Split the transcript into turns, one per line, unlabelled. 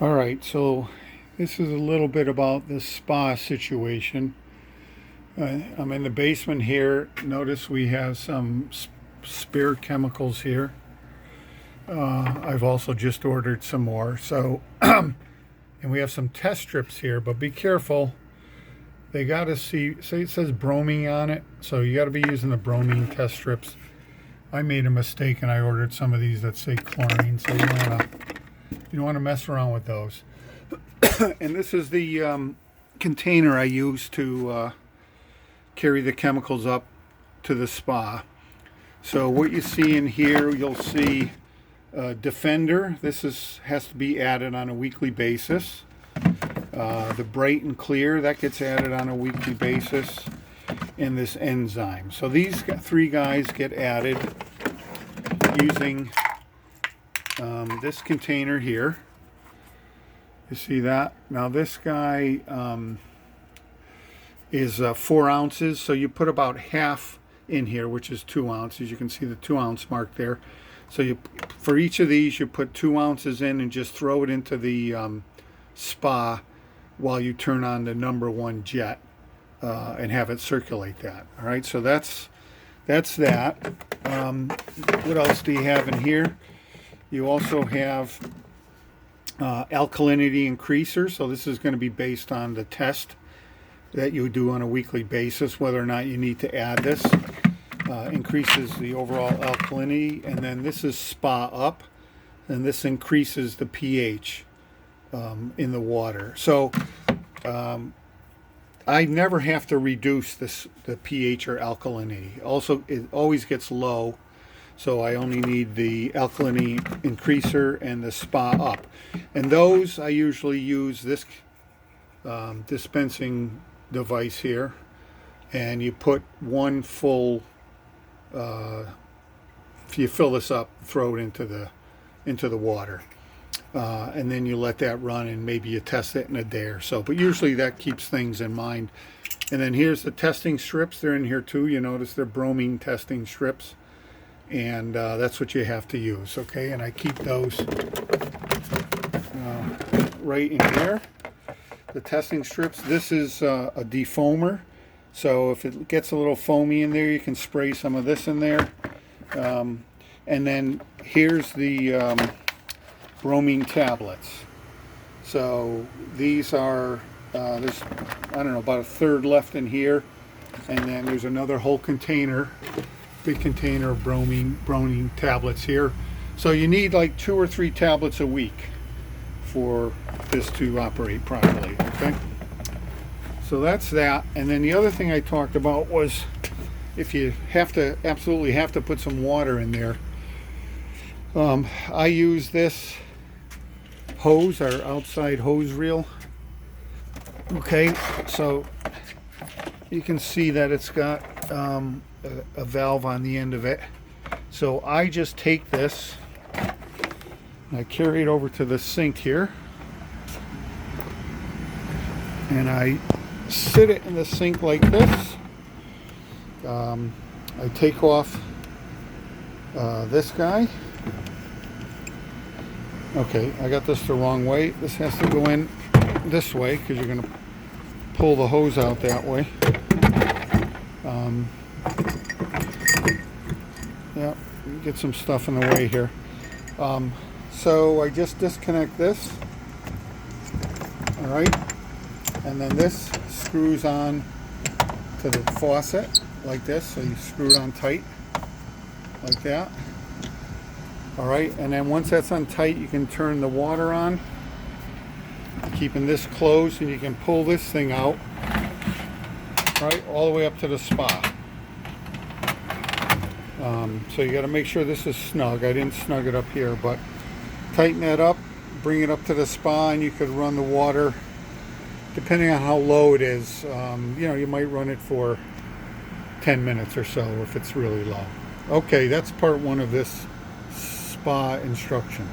All right, so this is a little bit about the spa situation. I'm in the basement here. Notice we have some spare chemicals here. I've also just ordered some more. So, and we have some test strips here, but be careful. They got to say it says bromine on it, so you got to be using the bromine test strips. I made a mistake and I ordered some of these that say chlorine, so you don't want to mess around with those. And this is the container I use to carry the chemicals up to the spa. So what you see in here, you'll see Defender. Has to be added on a weekly basis. The Bright and Clear, that gets added on a weekly basis. And this enzyme. So these three guys get added using this container here. You see that? Now this guy is 4 ounces, so you put about half in here, which is 2 ounces. You can see the 2 ounce mark there. So for each of these, you put 2 ounces in and just throw it into the spa while you turn on the #1 jet and have it circulate that. All right, so that's that. What else do you have in here? You also have alkalinity increaser. So this is going to be based on the test that you do on a weekly basis, whether or not you need to add this. Increases the overall alkalinity. And then this is Spa Up, and this increases the pH in the water. So I never have to reduce the pH or alkalinity. Also, it always gets low, so I only need the alkalinity increaser and the Spa Up. And those, I usually use this dispensing device here, and you put one full, if you fill this up, throw it into the water. And then you let that run, and maybe you test it in a day or so. But usually that keeps things in mind. And then here's the testing strips. They're in here too. You notice they're bromine testing strips. And that's what you have to use, okay? And I keep those right in here. The testing strips. This is a defoamer. So if it gets a little foamy in there, you can spray some of this in there. And then here's the bromine tablets. So these are, there's, I don't know, about a third left in here. And then there's another whole container, big container of bromine tablets here. So you need like 2 or 3 tablets a week for this to operate properly, okay? So that's that. And then the other thing I talked about was if you absolutely have to put some water in there, I use this hose, our outside hose reel. Okay, so you can see that it's got a valve on the end of it. So I just take this and I carry it over to the sink here, and I sit it in the sink like this. I take off this guy. Okay, I got this the wrong way. This has to go in this way because you're going to pull the hose out that way. Yeah, get some stuff in the way here. So I just disconnect this. All right, and then this screws on to the faucet like this. So you screw it on tight like that. All right, and then once that's on tight, you can turn the water on, keeping this closed, and you can pull this thing out, right, all the way up to the spa. So you got to make sure this is snug. I didn't snug it up here, but tighten that up, bring it up to the spa, and you could run the water, depending on how low it is. You might run it for 10 minutes or so if it's really low. Okay, that's part 1 of this spa instruction.